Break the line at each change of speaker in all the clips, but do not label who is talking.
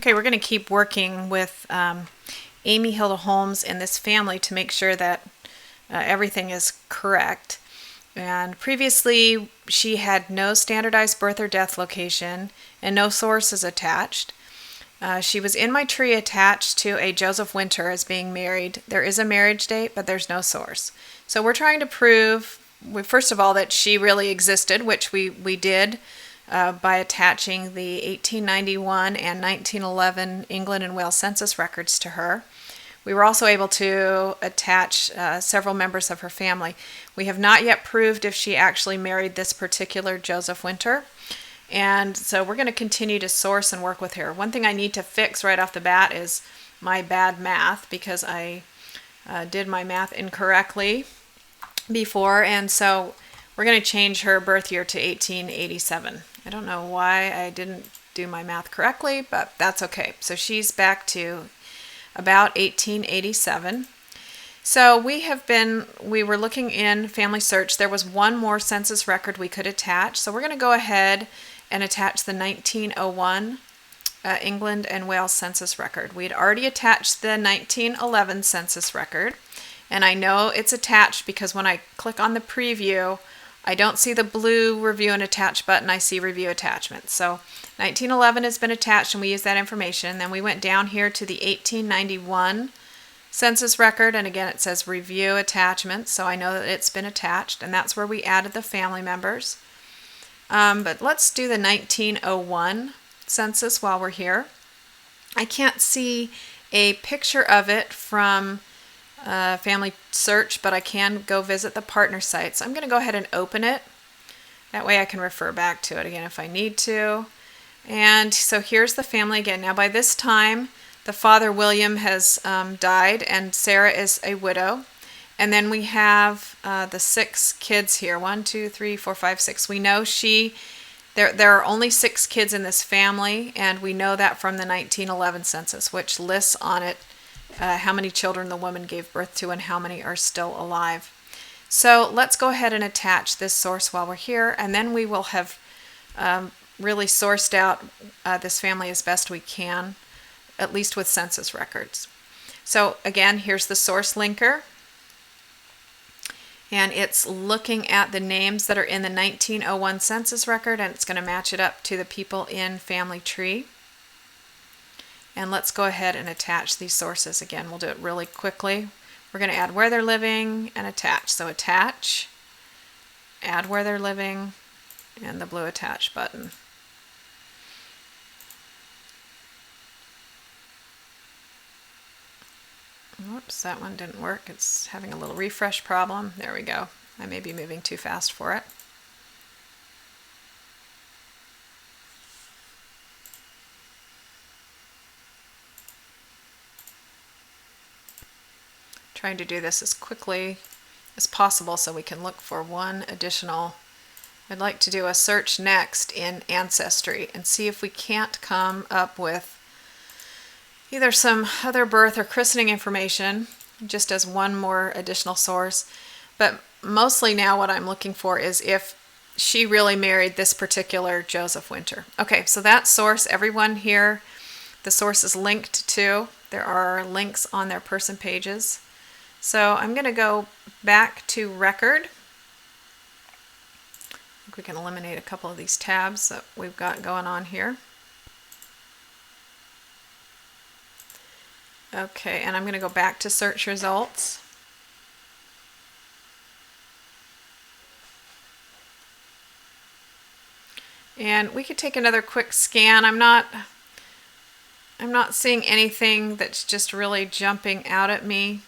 Okay, we're going to keep working with Amy Hilda Holmes and this family to make sure that everything is correct. And previously, she had no standardized birth or death location and no sources attached. She was in my tree attached to a Joseph Winter as being married. There is a marriage date, but there's no source. So we're trying to prove, first of all, that she really existed, which we did by attaching the 1891 and 1911 England and Wales census records to her. We were also able to attach several members of her family. We have not yet proved if she actually married this particular Joseph Winter. And so we're going to continue to source and work with her. One thing I need to fix right off the bat is my bad math, because I did my math incorrectly before. And so we're going to change her birth year to 1887. I don't know why I didn't do my math correctly, but that's okay. So she's back to about 1887. So we were looking in Family Search. There was one more census record we could attach. So we're going to go ahead and attach the 1901 England and Wales census record. We had already attached the 1911 census record. And I know it's attached because when I click on the preview, I don't see the blue review and attach button, I see review attachment. So 1911 has been attached and we use that information. Then we went down here to the 1891 census record, and again it says review attachment, so I know that it's been attached, and that's where we added the family members. But let's do the 1901 census while we're here. I can't see a picture of it from Family Search, but I can go visit the partner site. So I'm going to go ahead and open it. That way I can refer back to it again if I need to. And so here's the family again. Now by this time, the father, William, has died, and Sarah is a widow. And then we have the 6 kids here. 1, 2, 3, 4, 5, 6. We know there are only 6 kids in this family, and we know that from the 1911 census, which lists on it how many children the woman gave birth to and how many are still alive. So let's go ahead and attach this source while we're here, and then we will have really sourced out this family as best we can, at least with census records. So again, here's the source linker, and it's looking at the names that are in the 1901 census record, and it's going to match it up to the people in Family Tree. And let's go ahead and attach these sources. Again, we'll do it really quickly. We're going to add where they're living and attach. So attach, add where they're living, and the blue attach button. Whoops, that one didn't work. It's having a little refresh problem. There we go. I may be moving too fast for it. Trying to do this as quickly as possible so we can look for one additional. I'd like to do a search next in Ancestry and see if we can't come up with either some other birth or christening information just as one more additional source. But mostly now what I'm looking for is if she really married this particular Joseph Winter. Okay, so that source, everyone here, the source is linked to. There are links on their person pages. So I'm going to go back to record. I think we can eliminate a couple of these tabs that we've got going on here. Okay, and I'm going to go back to search results. And we could take another quick scan. I'm not seeing anything that's just really jumping out at me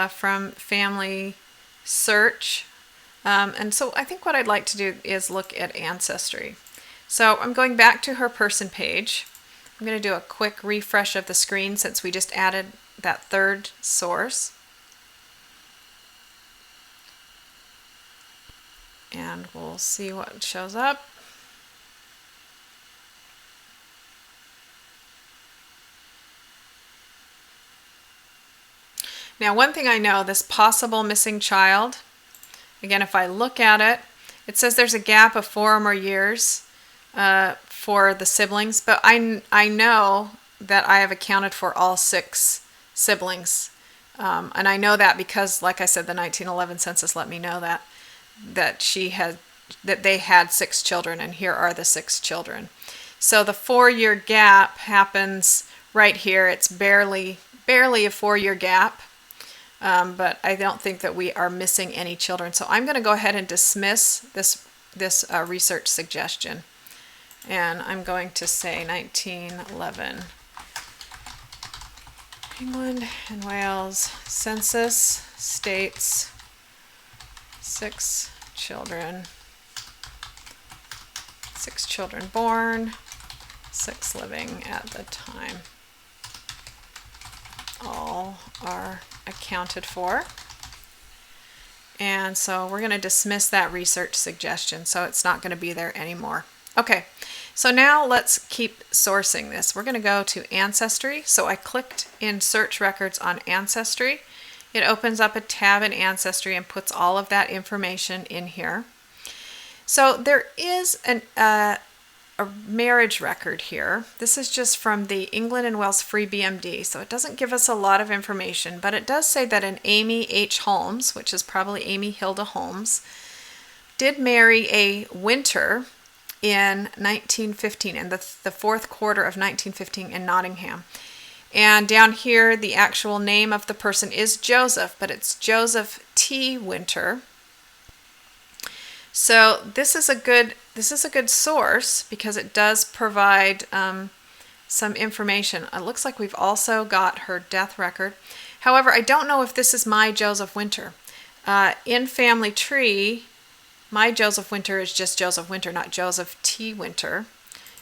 from Family Search. And so I think what I'd like to do is look at Ancestry. So I'm going back to her person page. I'm going to do a quick refresh of the screen since we just added that third source. And we'll see what shows up. Now, one thing I know, this possible missing child, again, if I look at it, it says there's a gap of 4 or more years for the siblings, but I know that I have accounted for all 6 siblings. And I know that because, like I said, the 1911 census let me know that they had 6 children, and here are the 6 children. So the 4-year gap happens right here. It's barely a 4-year gap, but I don't think that we are missing any children. So I'm going to go ahead and dismiss this research suggestion, and I'm going to say 1911 England and Wales census states 6 children born, 6 living at the time. All are accounted for. And so we're going to dismiss that research suggestion, so it's not going to be there anymore. Okay, so now let's keep sourcing this. We're going to go to Ancestry. So I clicked in Search Records on Ancestry. It opens up a tab in Ancestry and puts all of that information in here. So there is a marriage record here. This is just from the England and Wales Free BMD, so it doesn't give us a lot of information, but it does say that an Amy H. Holmes, which is probably Amy Hilda Holmes, did marry a Winter in 1915, in the 4th quarter of 1915 in Nottingham. And down here, the actual name of the person is Joseph, but it's Joseph T. Winter. So this is a good source because it does provide some information. It looks like we've also got her death record. However, I don't know if this is my Joseph Winter. In Family Tree, my Joseph Winter is just Joseph Winter, not Joseph T. Winter.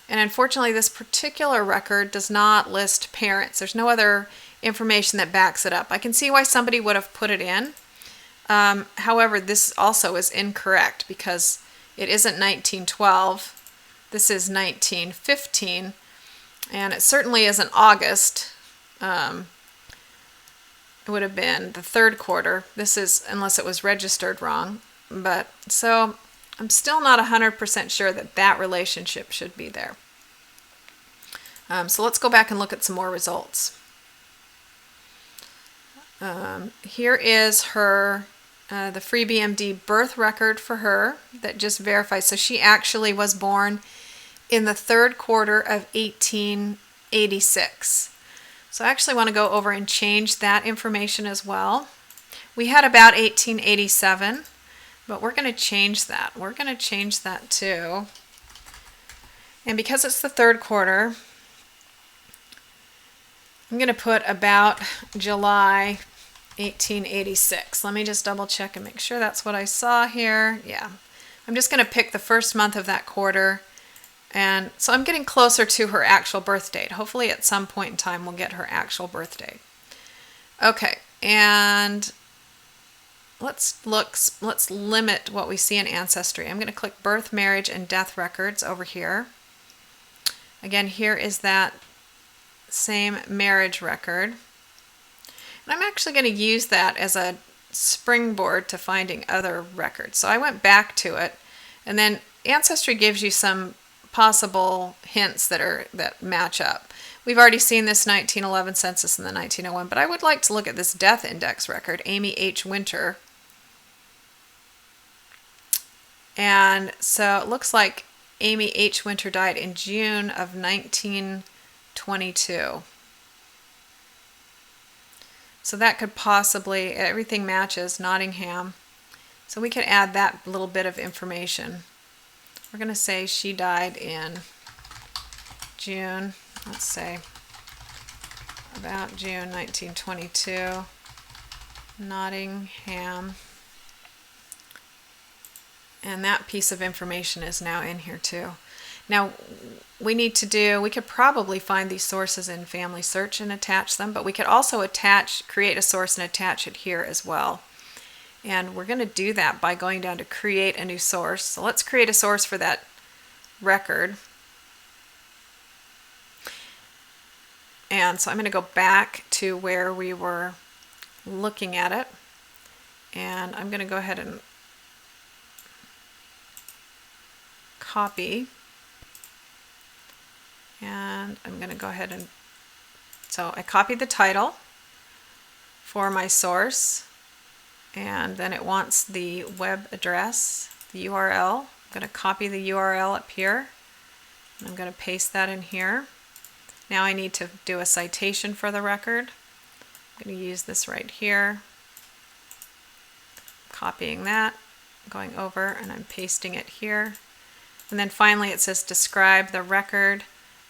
And unfortunately, this particular record does not list parents. There's no other information that backs it up. I can see why somebody would have put it in. However, this also is incorrect because it isn't 1912. This is 1915, and it certainly isn't August. It would have been the 3rd quarter. This is, unless it was registered wrong. But so I'm still not 100% sure that relationship should be there. So let's go back and look at some more results. Here is her the Free BMD birth record for her that just verifies. So she actually was born in the 3rd quarter of 1886. So I actually want to go over and change that information as well. We had about 1887, but we're going to change that. We're going to change that too. And because it's the 3rd quarter, I'm going to put about July 1886. Let me just double check and make sure that's what I saw here. Yeah. I'm just going to pick the first month of that quarter. And so I'm getting closer to her actual birth date. Hopefully at some point in time we'll get her actual birth date. Okay. And let's limit what we see in Ancestry. I'm going to click birth, marriage, and death records over here. Again, here is that same marriage record. And I'm actually going to use that as a springboard to finding other records. So I went back to it, and then Ancestry gives you some possible hints that match up. We've already seen this 1911 census and the 1901, but I would like to look at this death index record, Amy H. Winter. And so it looks like Amy H. Winter died in June of 1922. So that could possibly, everything matches Nottingham. So we could add that little bit of information. We're going to say she died in June, let's say about June 1922, Nottingham. And that piece of information is now in here too. Now, we could probably find these sources in Family Search and attach them, but we could also create a source and attach it here as well. And we're going to do that by going down to create a new source. So let's create a source for that record. And so I'm going to go back to where we were looking at it. And I'm going to go ahead and copy. And I'm going to go ahead and So I copied the title for my source, and then it wants the web address, the URL. I'm going to copy the URL up here, and I'm going to paste that in here. Now I need to do a citation for the record. I'm going to use this right here, copying that, going over, and I'm pasting it here. And then finally it says describe the record,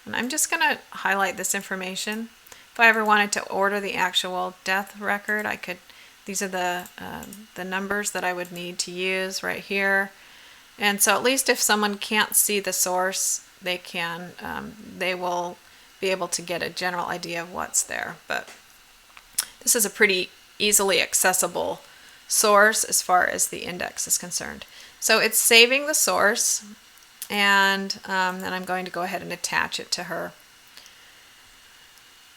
and I'm just going to highlight this information. If I ever wanted to order the actual death record, I could. These are the numbers that I would need to use right here. And so at least if someone can't see the source, they will be able to get a general idea of what's there. But this is a pretty easily accessible source as far as the index is concerned. So it's saving the source, and then I'm going to go ahead and attach it to her.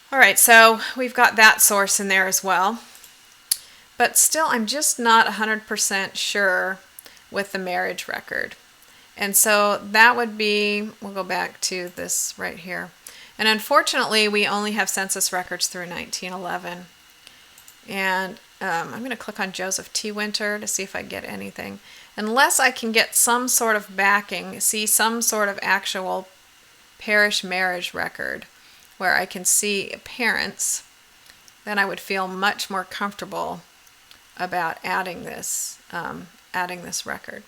All right, so we've got that source in there as well. But still, I'm just not 100% sure with the marriage record. And so that would be, we'll go back to this right here. And unfortunately, we only have census records through 1911. And I'm going to click on Joseph T. Winter to see if I get anything. Unless I can get some sort of backing, see some sort of actual parish marriage record where I can see parents, then I would feel much more comfortable about adding this record.